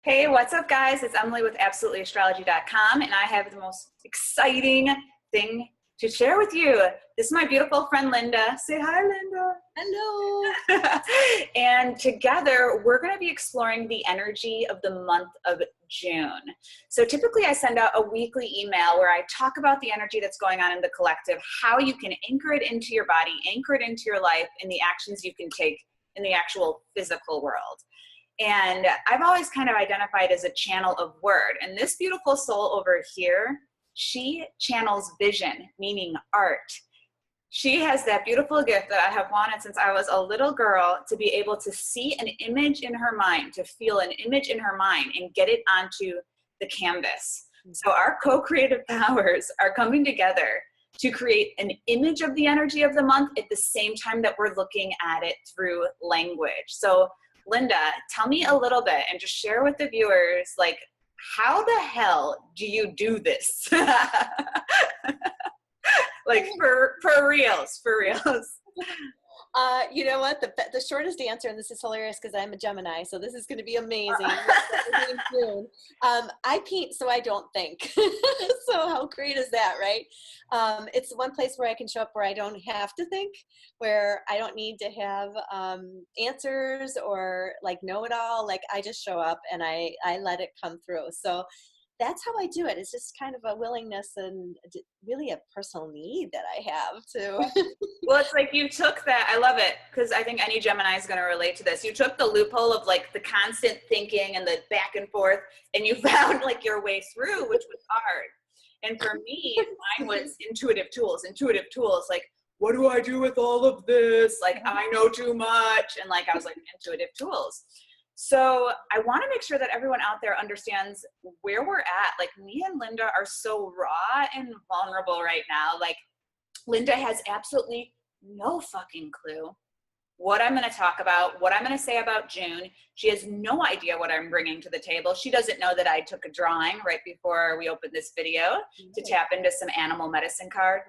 Hey, what's up, guys? It's Emily with AbsoluteAstrology.com, and I have the most exciting thing to share with you. This is my beautiful friend, Linda. Say hi, Linda. Hello. And together, we're going to be exploring the energy of the month of June. So typically, I send out a weekly email where I talk about the energy that's going on in the collective, how you can anchor it into your body, anchor it into your life, and the actions you can take in the actual physical world. And I've always kind of identified as a channel of word. And this beautiful soul over here, she channels vision, meaning art. She has that beautiful gift that I have wanted since I was a little girl, to be able to see an image in her mind, to feel an image in her mind and get it onto the canvas. So our co-creative powers are coming together to create an image of the energy of the month at the same time that we're looking at it through language. So Linda, tell me a little bit and just share with the viewers, like, how the hell do you do this? Like for reals. You know what? The shortest answer, and this is hilarious because I'm a Gemini, so this is going to be amazing. I paint so I don't think. So how great is that, right? It's one place where I can show up where I don't have to think, where I don't need to have answers or like know it all. Like I just show up and I let it come through. So that's how I do it. It's just kind of a willingness and really a personal need that I have to. Well, it's like you took that. I love it because I think any Gemini is going to relate to this. You took the loophole of like the constant thinking and the back and forth, and you found like your way through, which was hard. And for me, mine was intuitive tools. Like, what do I do with all of this? Like, I know too much. And like, I was like, intuitive tools. So I want to make sure that everyone out there understands where we're at. Like, me and Linda are so raw and vulnerable right now. Like, Linda has absolutely no fucking clue what I'm going to talk about, what I'm going to say about June. She has no idea what I'm bringing to the table. She doesn't know that I took a drawing right before we opened this video to tap into some animal medicine card.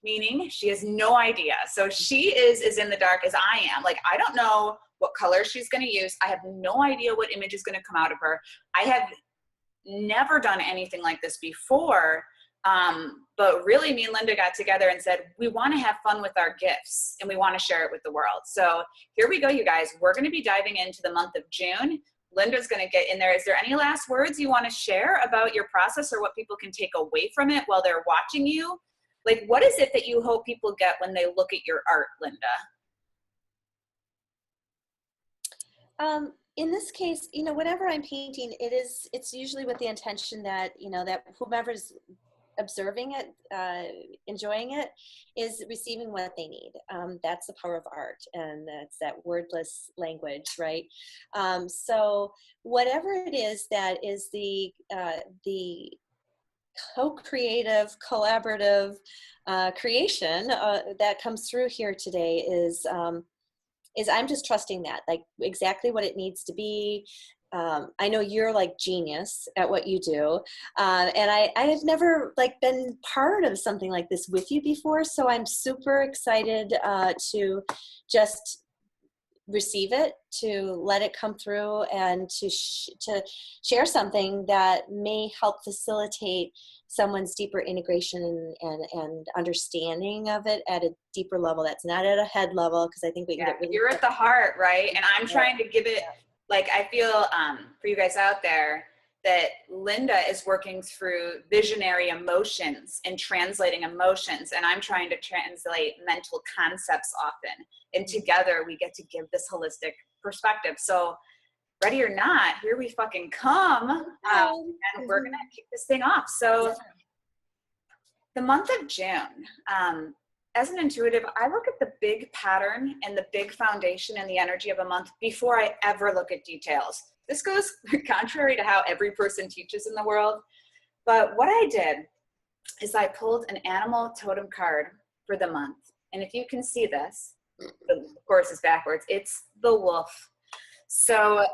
Meaning she has no idea. So she is as in the dark as I am. Like, I don't know what color she's going to use. I have no idea what image is going to come out of her. I have never done anything like this before. But really, me and Linda got together and said, we want to have fun with our gifts and we want to share it with the world. So here we go, you guys. We're going to be diving into the month of June. Linda's going to get in there. Is there any last words you want to share about your process or what people can take away from it while they're watching you? Like, what is it that you hope people get when they look at your art, Linda? In this case, you know, whenever I'm painting, it's usually with the intention that, you know, that whomever's observing it, enjoying it, is receiving what they need. That's the power of art, and that's that wordless language, right? So whatever it is that is the co-creative, collaborative creation that comes through here today is I'm just trusting that, like, exactly what it needs to be. I know you're like genius at what you do, and I have never like been part of something like this with you before, so I'm super excited to just receive it, to let it come through, and to share something that may help facilitate someone's deeper integration and understanding of it at a deeper level. That's not at a head level, because I think we can get really— You're at the heart, right? And I'm trying to give it, like, I feel for you guys out there that Linda is working through visionary emotions and translating emotions, and I'm trying to translate mental concepts often. And together we get to give this holistic perspective. So ready or not, here we fucking come. And we're gonna kick this thing off. So the month of June, as an intuitive, I look at the big pattern and the big foundation and the energy of a month before I ever look at details. This goes contrary to how every person teaches in the world. But what I did is I pulled an animal totem card for the month. And if you can see this, of course it's backwards, it's the wolf. So, of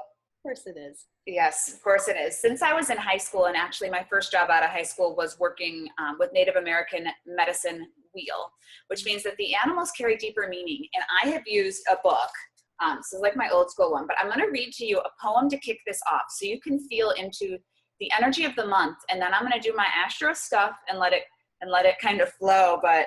course it is. Yes, of course it is. Since I was in high school, and actually my first job out of high school was working with Native American medicine wheel, which means that the animals carry deeper meaning. And I have used a book So it's like my old school one, but I'm going to read to you a poem to kick this off so you can feel into the energy of the month. And then I'm going to do my astro stuff and let it kind of flow. But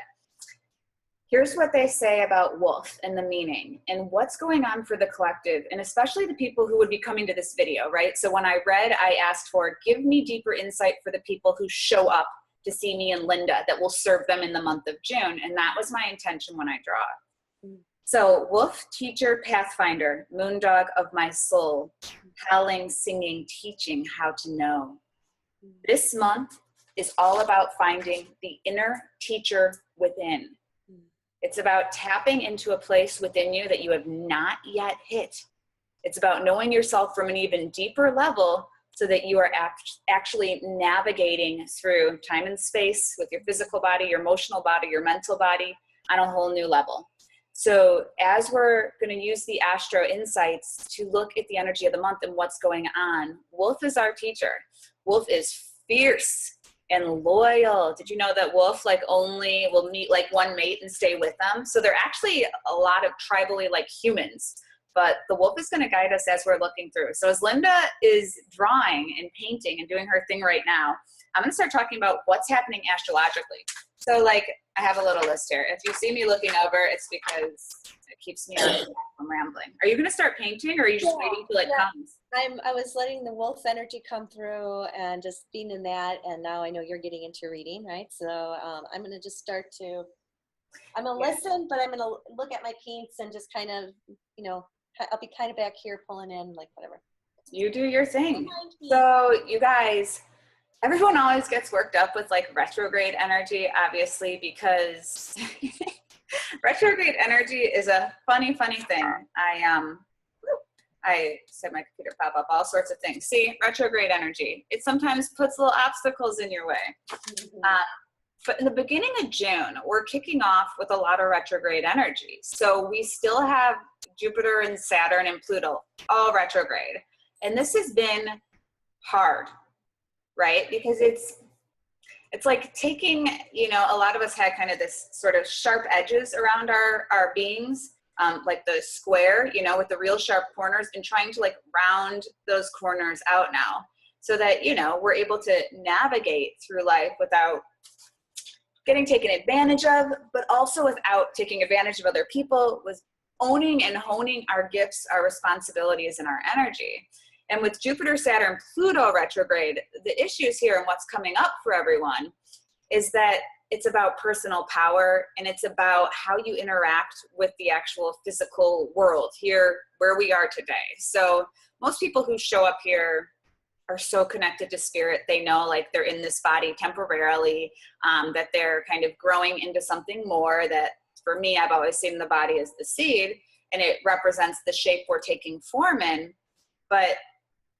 here's what they say about wolf and the meaning and what's going on for the collective, and especially the people who would be coming to this video, right? So when I read, I asked for, give me deeper insight for the people who show up to see me and Linda that will serve them in the month of June. And that was my intention when I draw. So wolf, teacher, pathfinder, moondog of my soul, howling, singing, teaching how to know. This month is all about finding the inner teacher within. It's about tapping into a place within you that you have not yet hit. It's about knowing yourself from an even deeper level so that you are actually navigating through time and space with your physical body, your emotional body, your mental body on a whole new level. So as we're going to use the Astro Insights to look at the energy of the month and what's going on, Wolf is our teacher. Wolf is fierce and loyal. Did you know that wolf only will meet one mate and stay with them? So they're actually a lot of tribally like humans, but the wolf is going to guide us as we're looking through. So as Linda is drawing and painting and doing her thing right now, I'm going to start talking about what's happening astrologically. So I have a little list here. If you see me looking over, it's because it keeps me from rambling. Are you going to start painting, or are you just waiting till it comes? I was letting the wolf energy come through and just being in that, and now I know you're getting into reading, right? So I'm going to just start to, I'm going to listen, but I'm going to look at my paints and just kind of, I'll be kind of back here pulling in, whatever. You do your thing. So you guys, everyone always gets worked up with retrograde energy, obviously, because retrograde energy is a funny thing. I said my computer pop up all sorts of things. See, retrograde energy. It sometimes puts little obstacles in your way. But in the beginning of June, we're kicking off with a lot of retrograde energy. So we still have Jupiter and Saturn and Pluto all retrograde. And this has been hard, right? Because it's like taking, a lot of us had kind of this sort of sharp edges around our beings, like the square, with the real sharp corners, and trying to round those corners out now so that, we're able to navigate through life without getting taken advantage of, but also without taking advantage of other people, with owning and honing our gifts, our responsibilities, and our energy. And with Jupiter, Saturn, Pluto retrograde, the issues here and what's coming up for everyone is that it's about personal power, and it's about how you interact with the actual physical world here where we are today. So most people who show up here are so connected to spirit. They know they're in this body temporarily, that they're kind of growing into something more. That for me, I've always seen the body as the seed, and it represents the shape we're taking form in. But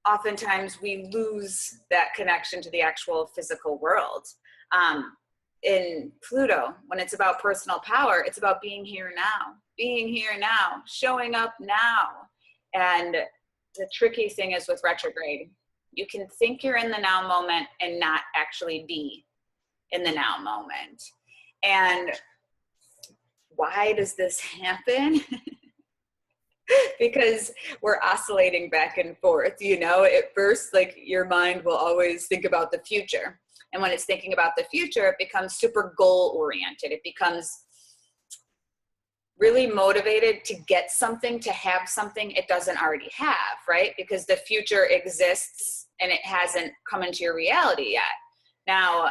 oftentimes we lose that connection to the actual physical world. In Pluto, when it's about personal power, it's about being here now, showing up now. And the tricky thing is with retrograde, you can think you're in the now moment and not actually be in the now moment. And why does this happen? Because we're oscillating back and forth, at first, your mind will always think about the future. And when it's thinking about the future, it becomes super goal oriented. It becomes really motivated to get something, to have something it doesn't already have, right? Because the future exists and it hasn't come into your reality yet. Now,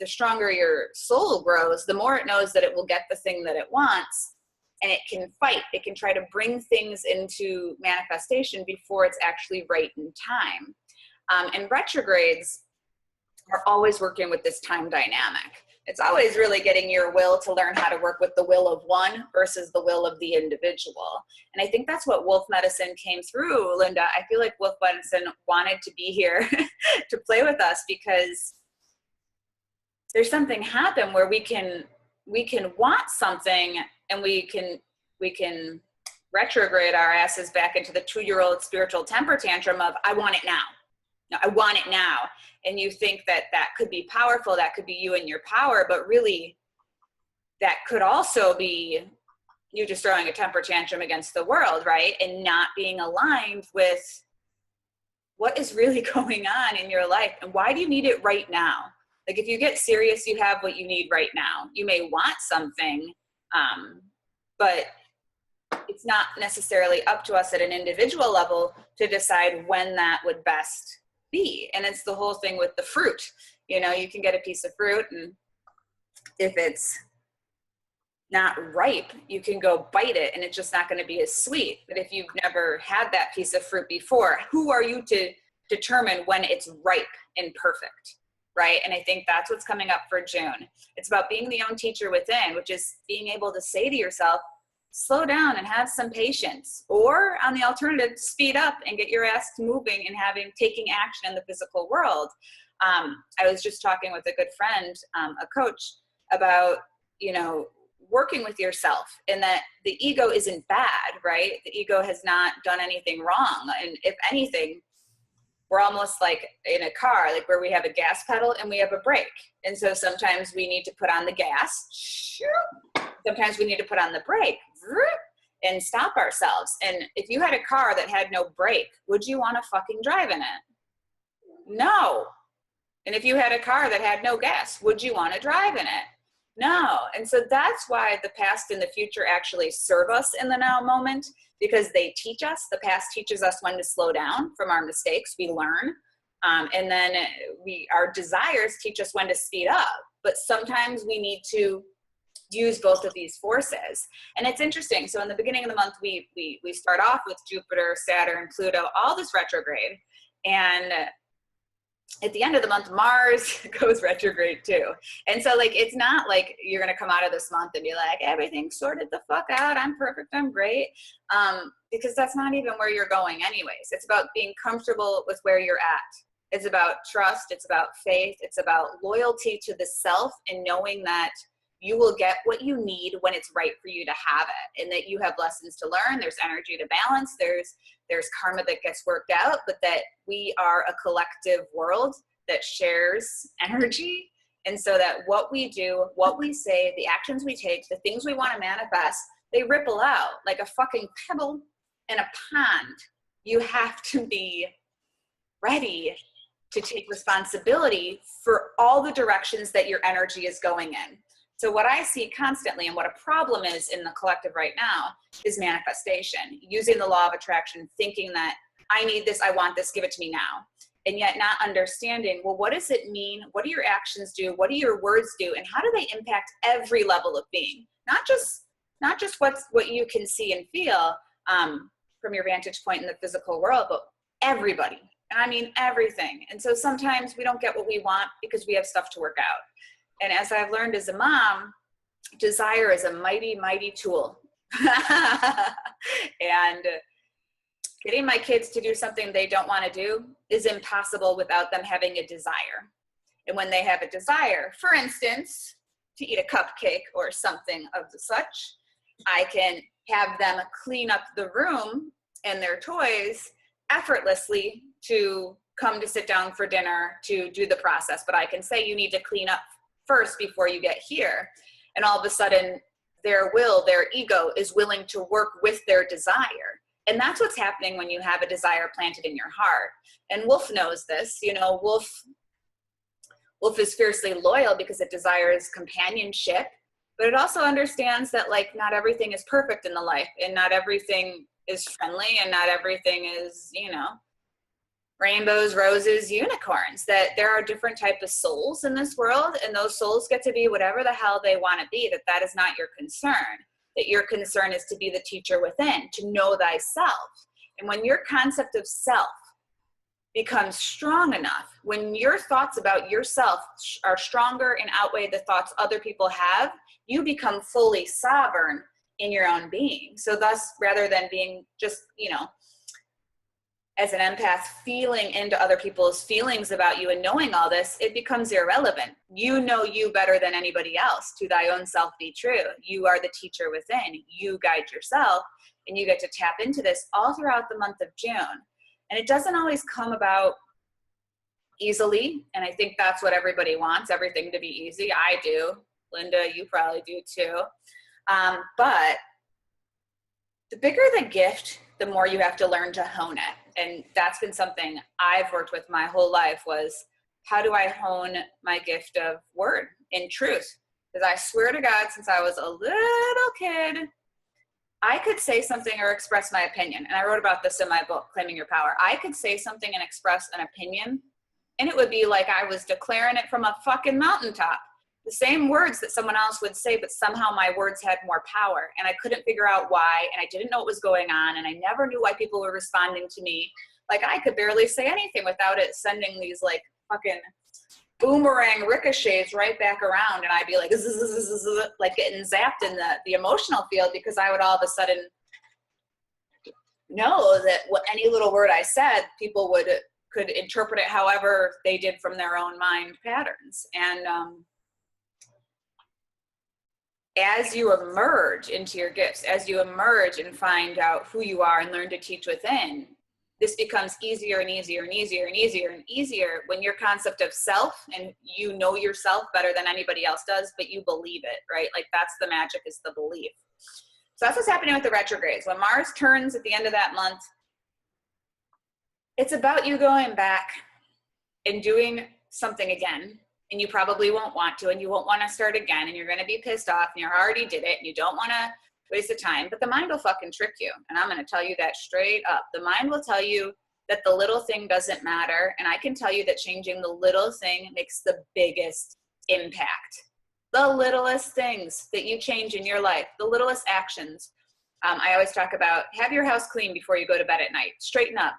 the stronger your soul grows, the more it knows that it will get the thing that it wants. And it can fight. It can try to bring things into manifestation before it's actually right in time. And retrogrades are always working with this time dynamic. It's always really getting your will to learn how to work with the will of one versus the will of the individual. And I think that's what Wolf Medicine came through, Linda. I feel like Wolf Medicine wanted to be here to play with us, because there's something happen where we can want something, and we can retrograde our asses back into the 2-year-old spiritual temper tantrum of, I want it now. No, I want it now. And you think that could be powerful, that could be you and your power, but really that could also be, you just throwing a temper tantrum against the world, right? And not being aligned with what is really going on in your life and why do you need it right now? Like if you get serious, you have what you need right now. You may want something, but it's not necessarily up to us at an individual level to decide when that would best be. And it's the whole thing with the fruit. You know, you can get a piece of fruit and if it's not ripe, you can go bite it and it's just not going to be as sweet. But if you've never had that piece of fruit before, who are you to determine when it's ripe and perfect, right? And I think that's what's coming up for June. It's about being the own teacher within, which is being able to say to yourself, slow down and have some patience, or on the alternative, speed up and get your ass moving and taking action in the physical world. I was just talking with a good friend, a coach, about, you know, working with yourself and that the ego isn't bad, right? The ego has not done anything wrong. And if anything, we're almost like in a car, like where we have a gas pedal and we have a brake. And so sometimes we need to put on the gas. Sometimes we need to put on the brake and stop ourselves. And if you had a car that had no brake, would you want to fucking drive in it? No. And if you had a car that had no gas, would you want to drive in it? No. And so that's why the past and the future actually serve us in the now moment, because they teach us. The past teaches us when to slow down from our mistakes. We learn. And then our desires teach us when to speed up. But sometimes we need to use both of these forces. And it's interesting. So in the beginning of the month, we start off with Jupiter, Saturn, Pluto, all this retrograde. And at the end of the month, Mars goes retrograde too. And so like, it's not like you're going to come out of this month and be like, everything's sorted the fuck out. I'm perfect. I'm great. Because that's not even where you're going anyways. It's about being comfortable with where you're at. It's about trust. It's about faith. It's about loyalty to the self and knowing that you will get what you need when it's right for you to have it, and that you have lessons to learn. There's energy to balance. There's karma that gets worked out, but that we are a collective world that shares energy. And so that what we do, what we say, the actions we take, the things we want to manifest, they ripple out like a fucking pebble in a pond. You have to be ready to take responsibility for all the directions that your energy is going in. So what I see constantly and what a problem is in the collective right now is manifestation, using the law of attraction, thinking that I need this, I want this, give it to me now. And yet not understanding, well, what does it mean? What do your actions do? What do your words do? And how do they impact every level of being? Not just what you can see and feel from your vantage point in the physical world, but everybody. And I mean everything. And so sometimes we don't get what we want because we have stuff to work out. And as I've learned as a mom, desire is a mighty, mighty tool. And getting my kids to do something they don't want to do is impossible without them having a desire. And when they have a desire, for instance, to eat a cupcake or something of the such, I can have them clean up the room and their toys effortlessly to come to sit down for dinner to do the process. But I can say, you need to clean up first before you get here. And all of a sudden their ego is willing to work with their desire. And that's what's happening when you have a desire planted in your heart. And Wolf knows this, you know, Wolf is fiercely loyal because it desires companionship, but it also understands that like not everything is perfect in the life and not everything is friendly and not everything is, you know, rainbows, roses, unicorns, that there are different types of souls in this world, and those souls get to be whatever the hell they want to be, that is not your concern, that your concern is to be the teacher within, to know thyself. And when your concept of self becomes strong enough, when your thoughts about yourself are stronger and outweigh the thoughts other people have, you become fully sovereign in your own being. So thus, rather than being just, you know, as an empath, feeling into other people's feelings about you and knowing all this, it becomes irrelevant. You know you better than anybody else. To thy own self be true. You are the teacher within. You guide yourself, and you get to tap into this all throughout the month of June. And it doesn't always come about easily, and I think that's what everybody wants, everything to be easy. I do. Linda, you probably do too. But the bigger the gift, the more you have to learn to hone it. And that's been something I've worked with my whole life, was how do I hone my gift of word in truth? Because I swear to God, since I was a little kid, I could say something or express my opinion. And I wrote about this in my book, Claiming Your Power. I could say something and express an opinion, and it would be like I was declaring it from a fucking mountaintop. The same words that someone else would say, but somehow my words had more power. And I couldn't figure out why, and I didn't know what was going on, and I never knew why people were responding to me. Like, I could barely say anything without it sending these like fucking boomerang ricochets right back around, and I'd be like, like getting zapped in the emotional field, because I would all of a sudden know that any little word I said, people could interpret it however they did from their own mind patterns. And as you emerge into your gifts, as you emerge and find out who you are and learn to teach within, this becomes easier and easier and easier and easier and easier when your concept of self, and you know yourself better than anybody else does, but you believe it, right? Like, that's the magic, is the belief. So that's what's happening with the retrogrades. When Mars turns at the end of that month, it's about you going back and doing something again. And you probably won't want to, and you won't want to start again, and you're going to be pissed off, and you already did it, and you don't want to waste the time. But the mind will fucking trick you. And I'm going to tell you that straight up. The mind will tell you that the little thing doesn't matter. And I can tell you that changing the little thing makes the biggest impact. The littlest things that you change in your life, the littlest actions. I always talk about, have your house clean before you go to bed at night. Straighten up.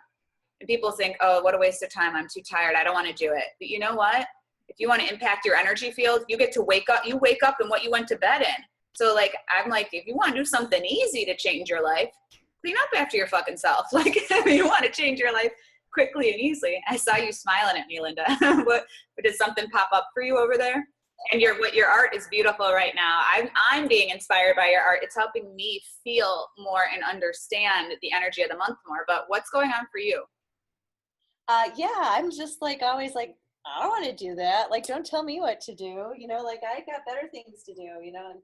And people think, oh, what a waste of time. I'm too tired. I don't want to do it. But you know what? If you want to impact your energy field, you get to wake up. You wake up in what you went to bed in. So like, I'm like, if you want to do something easy to change your life, clean up after your fucking self. Like, if you want to change your life quickly and easily. I saw you smiling at me, Linda. But did something pop up for you over there? And your art is beautiful right now. I'm being inspired by your art. It's helping me feel more and understand the energy of the month more. But what's going on for you? Yeah, I'm just like always like, I don't want to do that. Like, don't tell me what to do. You know, like, I got better things to do, you know. And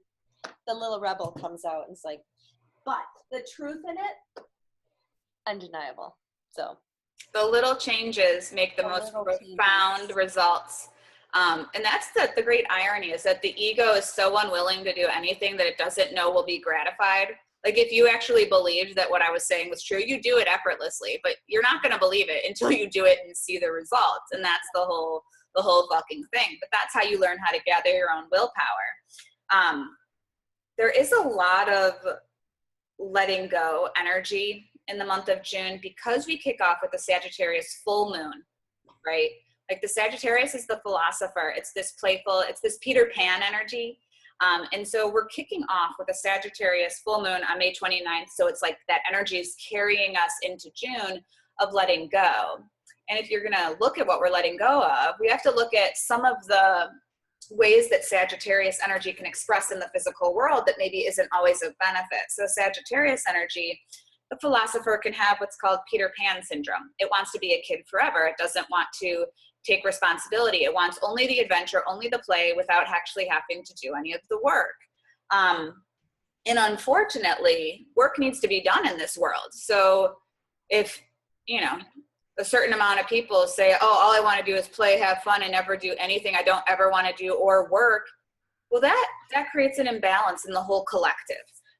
the little rebel comes out and it's like, but the truth in it, undeniable. So the little changes make the most profound results. And that's the great irony, is that the ego is so unwilling to do anything that it doesn't know will be gratified. Like, if you actually believed that what I was saying was true, you do it effortlessly, but you're not going to believe it until you do it and see the results. And that's the whole fucking thing. But that's how you learn how to gather your own willpower. There is a lot of letting go energy in the month of June, because we kick off with the Sagittarius full moon, right? Like, the Sagittarius is the philosopher. It's this playful, it's this Peter Pan energy. And so we're kicking off with a Sagittarius full moon on May 29th. So it's like that energy is carrying us into June of letting go. And if you're going to look at what we're letting go of, we have to look at some of the ways that Sagittarius energy can express in the physical world that maybe isn't always of benefit. So Sagittarius energy, the philosopher can have what's called Peter Pan syndrome. It wants to be a kid forever. It doesn't want to take responsibility. It wants only the adventure, only the play, without actually having to do any of the work. And unfortunately, work needs to be done in this world. So if, you know, a certain amount of people say, oh, all I want to do is play, have fun, and never do anything I don't ever want to do or work, well, that creates an imbalance in the whole collective.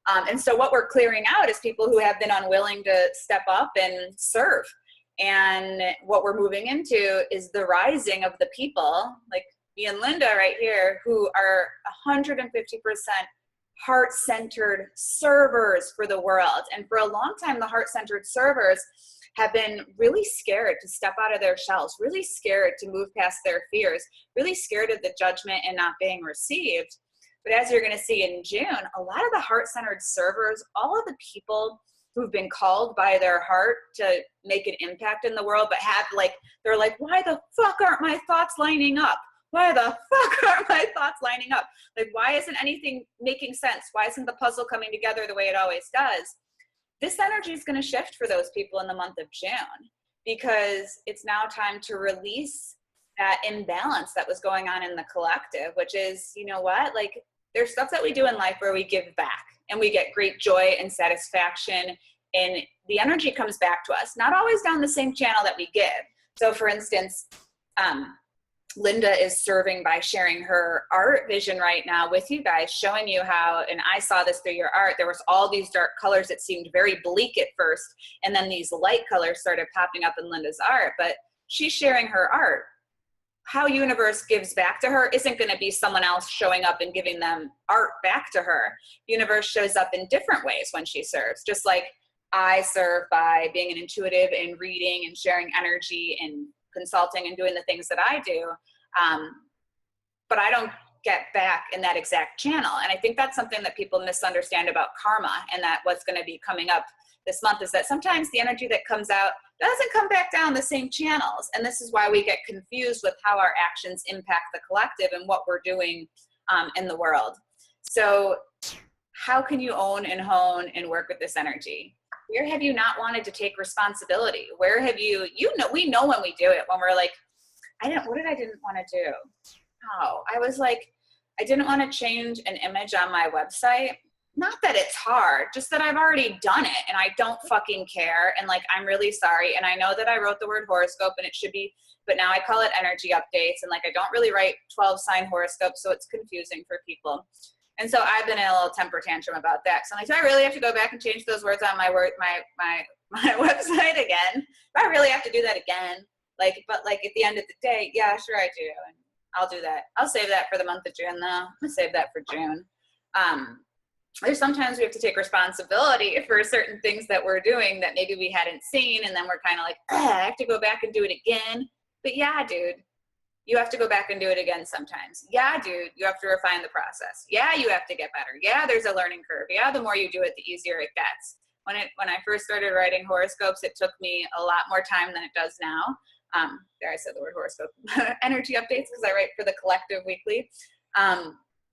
And so what we're clearing out is people who have been unwilling to step up and serve. And what we're moving into is the rising of the people, like me and Linda right here, who are 150% heart-centered servers for the world. And for a long time, the heart-centered servers have been really scared to step out of their shells, really scared to move past their fears, really scared of the judgment and not being received. But as you're going to see in June, a lot of the heart-centered servers, all of the people who've been called by their heart to make an impact in the world, but they're like, why the fuck aren't my thoughts lining up? Why the fuck aren't my thoughts lining up? Like, why isn't anything making sense? Why isn't the puzzle coming together the way it always does? This energy is going to shift for those people in the month of June, because it's now time to release that imbalance that was going on in the collective, which is, you know what, like, there's stuff that we do in life where we give back. and we get great joy and satisfaction, and the energy comes back to us, not always down the same channel that we give. So for instance, Linda is serving by sharing her art vision right now with you guys, showing you how, and I saw this through your art, there was all these dark colors that seemed very bleak at first, and then these light colors started popping up in Linda's art, but she's sharing her art. How universe gives back to her isn't going to be someone else showing up and giving them art back to her. Universe shows up in different ways when she serves, just like I serve by being an intuitive and reading and sharing energy and consulting and doing the things that I do. But I don't get back in that exact channel. And I think that's something that people misunderstand about karma, and that what's going to be coming up this month is that sometimes the energy that comes out doesn't come back down the same channels. And this is why we get confused with how our actions impact the collective and what we're doing in the world. So how can you own and hone and work with this energy? Where have you not wanted to take responsibility? Where have you, we know when we do it, when we're like, what did I didn't want to do? Oh, I was like, I didn't want to change an image on my website. Not that it's hard, just that I've already done it and I don't fucking care. And like, I'm really sorry. And I know that I wrote the word horoscope and it should be, but now I call it energy updates. And like, I don't really write 12 sign horoscopes, so it's confusing for people. And so I've been in a little temper tantrum about that. So I'm like, do I really have to go back and change those words on my website again? Do I really have to do that again? Like, but like at the end of the day, yeah, sure I do. And I'll do that. I'll save that for the month of June though. I'm gonna save that for June. There's sometimes we have to take responsibility for certain things that we're doing that maybe we hadn't seen. And then we're kind of like, I have to go back and do it again. But yeah, dude, you have to go back and do it again sometimes. Yeah, dude, you have to refine the process. Yeah, you have to get better. Yeah, there's a learning curve. Yeah, the more you do it, the easier it gets. When I first started writing horoscopes, it took me a lot more time than it does now. There I said the word horoscope. Energy updates, because I write for the Collective Weekly.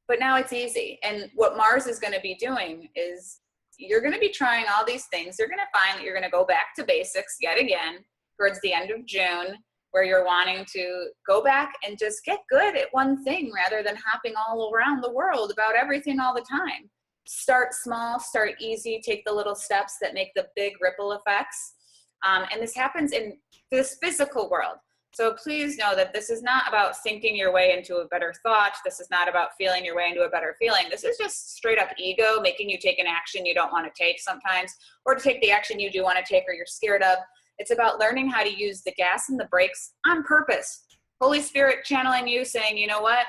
But now it's easy. And what Mars is going to be doing is you're going to be trying all these things. You're going to find that you're going to go back to basics yet again towards the end of June, where you're wanting to go back and just get good at one thing rather than hopping all around the world about everything all the time. Start small, start easy, take the little steps that make the big ripple effects. And this happens in this physical world. So please know that this is not about thinking your way into a better thought. This is not about feeling your way into a better feeling. This is just straight up ego making you take an action you don't want to take sometimes, or to take the action you do want to take or you're scared of. It's about learning how to use the gas and the brakes on purpose. Holy Spirit channeling you, saying, you know what?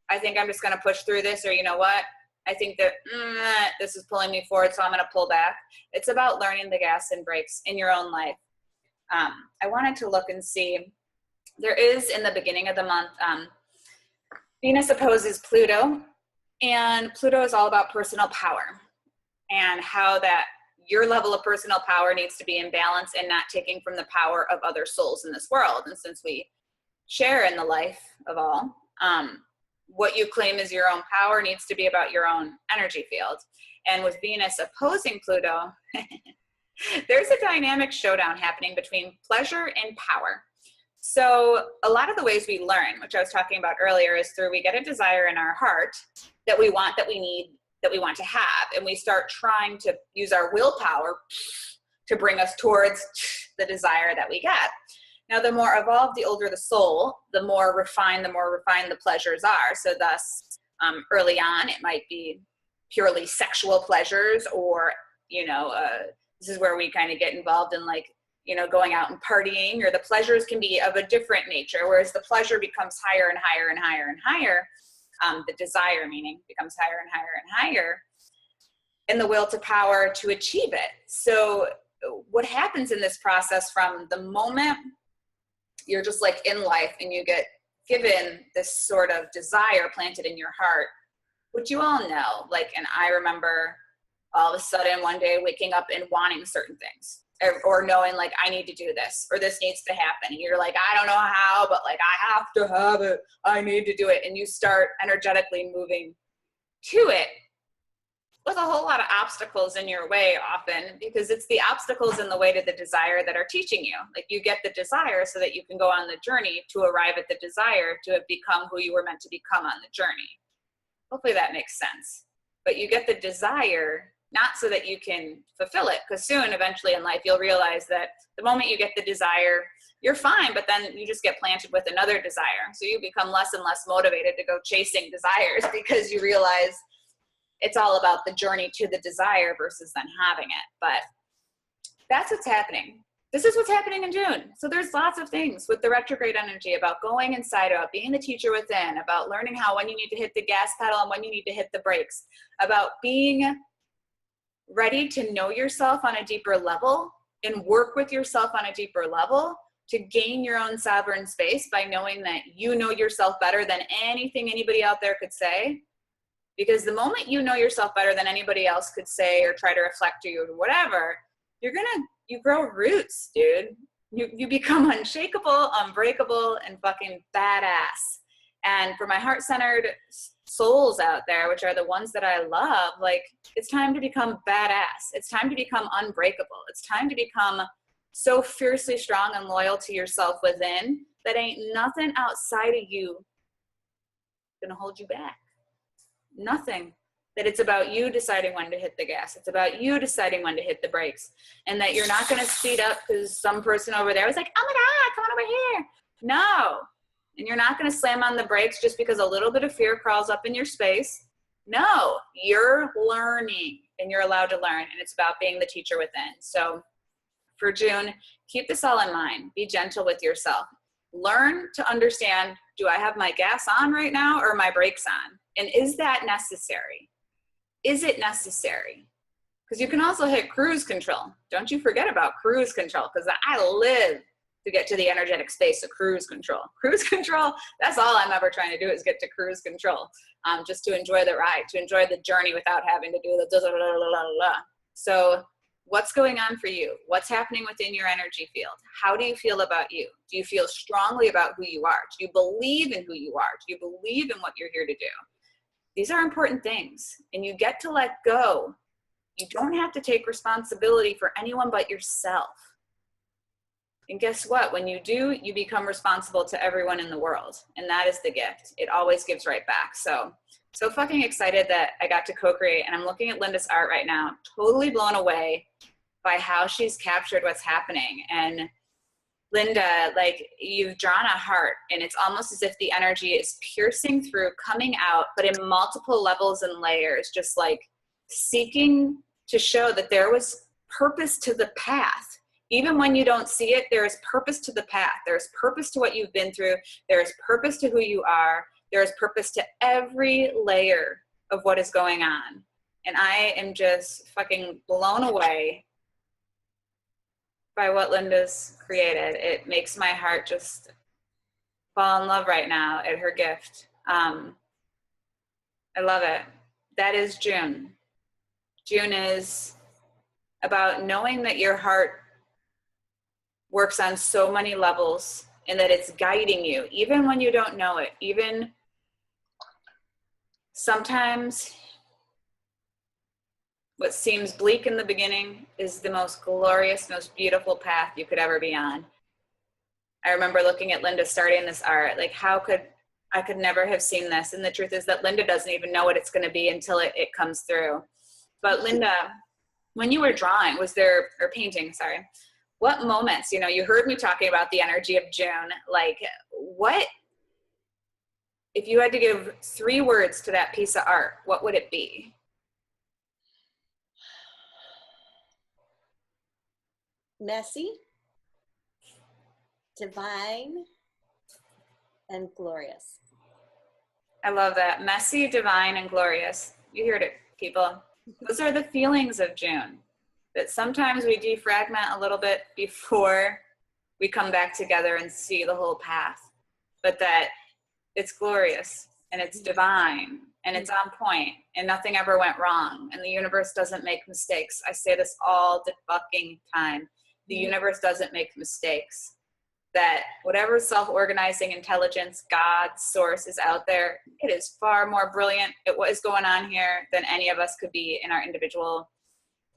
I think I'm just going to push through this, or you know what? I think that this is pulling me forward, so I'm going to pull back. It's about learning the gas and brakes in your own life. I wanted to look and see. There is, in the beginning of the month, Venus opposes Pluto, and Pluto is all about personal power and how that your level of personal power needs to be in balance and not taking from the power of other souls in this world. And since we share in the life of all, what you claim as your own power needs to be about your own energy field. And with Venus opposing Pluto, there's a dynamic showdown happening between pleasure and power. So a lot of the ways we learn, which I was talking about earlier, is through we get a desire in our heart that we want, that we need, that we want to have. And we start trying to use our willpower to bring us towards the desire that we get. Now, the more evolved, the older the soul, the more refined the pleasures are. So thus, early on, it might be purely sexual pleasures, or, this is where we kind of get involved in going out and partying, or the pleasures can be of a different nature, whereas the pleasure becomes higher and higher and higher and higher. The desire, meaning, becomes higher and higher and higher, and the will to power to achieve it. So what happens in this process, from the moment you're just like in life and you get given this sort of desire planted in your heart, which you all know, and I remember all of a sudden one day waking up and wanting certain things, or knowing I need to do this, or this needs to happen. And you're like, I don't know how, but I have to have it. I need to do it. And you start energetically moving to it with a whole lot of obstacles in your way often, because it's the obstacles in the way to the desire that are teaching you. You get the desire so that you can go on the journey to arrive at the desire to have become who you were meant to become on the journey. Hopefully that makes sense. but you get the desire not so that you can fulfill it, because soon, eventually in life, you'll realize that the moment you get the desire, you're fine, but then you just get planted with another desire. So you become less and less motivated to go chasing desires because you realize it's all about the journey to the desire versus then having it. But that's what's happening. This is what's happening in June. So there's lots of things with the retrograde energy about going inside, about being the teacher within, about learning how, when you need to hit the gas pedal and when you need to hit the brakes, about being ready to know yourself on a deeper level and work with yourself on a deeper level to gain your own sovereign space by knowing that you know yourself better than anything anybody out there could say. Because the moment you know yourself better than anybody else could say or try to reflect to you or whatever, you grow roots, dude. You become unshakable, unbreakable, and fucking badass. And for my heart-centered souls out there, which are the ones that I love, like, it's time to become badass. It's time to become unbreakable. It's time to become so fiercely strong and loyal to yourself within that ain't nothing outside of you gonna hold you back. Nothing. That it's about you deciding when to hit the gas. It's about you deciding when to hit the brakes. And that you're not going to speed up because some person over there was like, oh my God, come on over here. No. And you're not going to slam on the brakes just because a little bit of fear crawls up in your space. No, you're learning and you're allowed to learn. And it's about being the teacher within. So for June, keep this all in mind. Be gentle with yourself. Learn to understand, do I have my gas on right now or my brakes on? And is that necessary? Is it necessary? Because you can also hit cruise control. Don't you forget about cruise control, because I live to get to the energetic space of cruise control. Cruise control, that's all I'm ever trying to do is get to cruise control, just to enjoy the ride, to enjoy the journey without having to do the So what's going on for you? What's happening within your energy field? How do you feel about you? Do you feel strongly about who you are? Do you believe in who you are? Do you believe in what you're here to do? These are important things, and you get to let go. You don't have to take responsibility for anyone but yourself. And guess what? When you do, you become responsible to everyone in the world, and that is the gift. It always gives right back. So fucking excited that I got to co-create, and I'm looking at Linda's art right now, totally blown away by how she's captured what's happening. And Linda, like, you've drawn a heart, and it's almost as if the energy is piercing through, coming out, but in multiple levels and layers, just like seeking to show that there was purpose to the path. Even when you don't see it, there is purpose to the path. There's purpose to what you've been through. There is purpose to who you are. There is purpose to every layer of what is going on. And I am just fucking blown away by what Linda's created. It makes my heart just fall in love right now at her gift. I love it. That is June. June is about knowing that your heart works on so many levels and that it's guiding you, even when you don't know it. Even sometimes what seems bleak in the beginning is the most glorious, most beautiful path you could ever be on. I remember looking at Linda starting this art, like, I could never have seen this. And the truth is that Linda doesn't even know what it's going to be until it comes through. But Linda, when you were drawing, or painting, sorry, what moments, you heard me talking about the energy of June, like, what, if you had to give 3 words to that piece of art, what would it be? Messy, divine, and glorious. I love that. Messy, divine, and glorious. You heard it, people. Those are the feelings of June. That sometimes we defragment a little bit before we come back together and see the whole path. But that it's glorious and it's divine and it's on point and nothing ever went wrong and the universe doesn't make mistakes. I say this all the fucking time. The universe doesn't make mistakes. That whatever self-organizing intelligence, God, source is out there, it is far more brilliant at what is going on here than any of us could be in our individual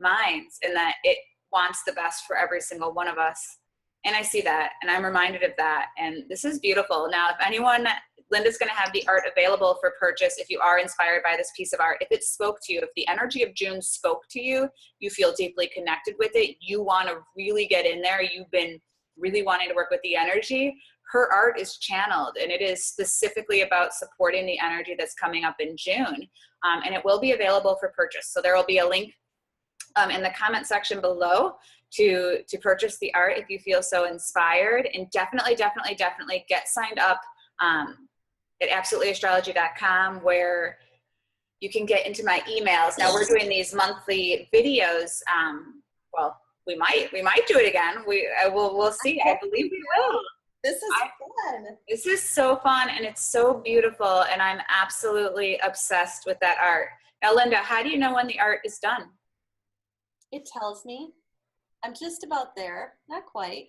minds, and that it wants the best for every single one of us. And I see that, and I'm reminded of that, and this is beautiful. Now, if anyone Linda's going to have the art available for purchase if you are inspired by this piece of art. If it spoke to you, if the energy of June spoke to you, you feel deeply connected with it, you want to really get in there, you've been really wanting to work with the energy, her art is channeled, and it is specifically about supporting the energy that's coming up in June. And it will be available for purchase. So there will be a link in the comment section below to purchase the art if you feel so inspired. And definitely get signed up at absolutelyastrology.com, where you can get into my emails. Now we're doing these monthly videos. Well, we might do it again. We'll see. I believe we will. This is fun. This is so fun, and it's so beautiful, and I'm absolutely obsessed with that art. Now, Linda, how do you know when the art is done? It tells me. I'm just about there. Not quite.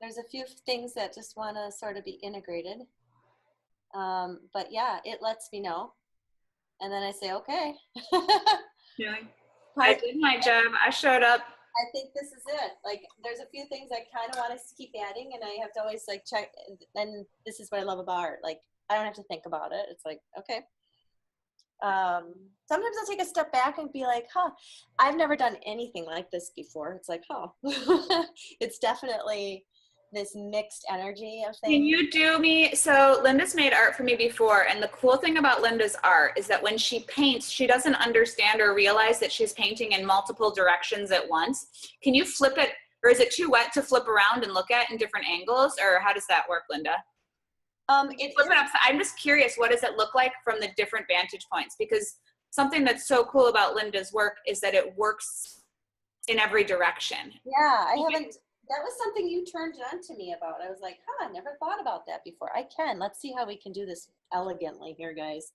There's a few things that just want to sort of be integrated. But yeah, it lets me know. And then I say, okay. Yeah. I did my job. I showed up. I think this is it. Like, there's a few things I kind of want to keep adding, and I have to always like check. And this is what I love about art. Like, I don't have to think about it. It's like, okay. Sometimes I'll take a step back and be like, huh, I've never done anything like this before. It's like, huh. It's definitely this mixed energy of things. Can you do me, so Linda's made art for me before, and the cool thing about Linda's art is that when she paints, she doesn't understand or realize that she's painting in multiple directions at once. Can you flip it, or is it too wet to flip around and look at in different angles, or how does that work, Linda? Flip it up. I'm just curious, what does it look like from the different vantage points? Because something that's so cool about Linda's work is that it works in every direction. Yeah, I haven't. That was something you turned on to me about. I was like, huh, I never thought about that before. I can. Let's see how we can do this elegantly here, guys.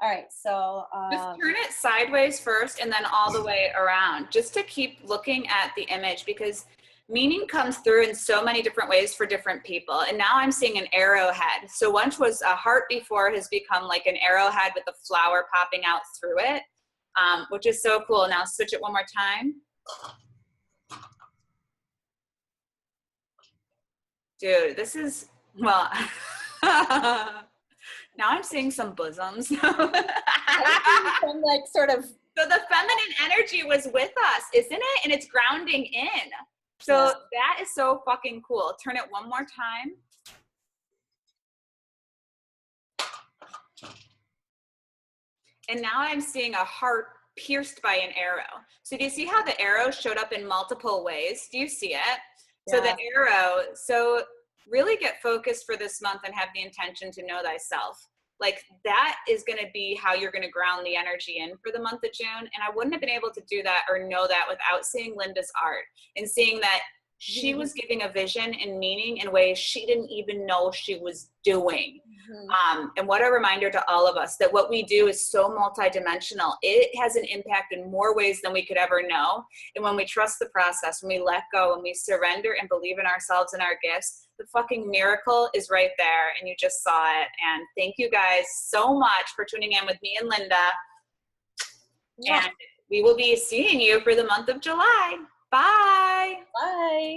All right, so. Just turn it sideways first and then all the way around, just to keep looking at the image, because meaning comes through in so many different ways for different people. And now I'm seeing an arrowhead. So once was a heart before has become like an arrowhead with a flower popping out through it, which is so cool. Now switch it one more time. Dude, this is, well, now I'm seeing some bosoms. some like sort of. So the feminine energy was with us, isn't it? And it's grounding in. So yes. That is so fucking cool. Turn it one more time. And now I'm seeing a heart pierced by an arrow. So do you see how the arrow showed up in multiple ways? Do you see it? So the arrow, so really get focused for this month and have the intention to know thyself. Like that is going to be how you're going to ground the energy in for the month of June. And I wouldn't have been able to do that or know that without seeing Linda's art and seeing that she was giving a vision and meaning in ways she didn't even know she was doing. And what a reminder to all of us that what we do is so multidimensional. It has an impact in more ways than we could ever know. And when we trust the process, when we let go, when we surrender and believe in ourselves and our gifts, the fucking miracle is right there. And you just saw it. And thank you guys so much for tuning in with me and Linda. Yeah. And we will be seeing you for the month of July. Bye. Bye.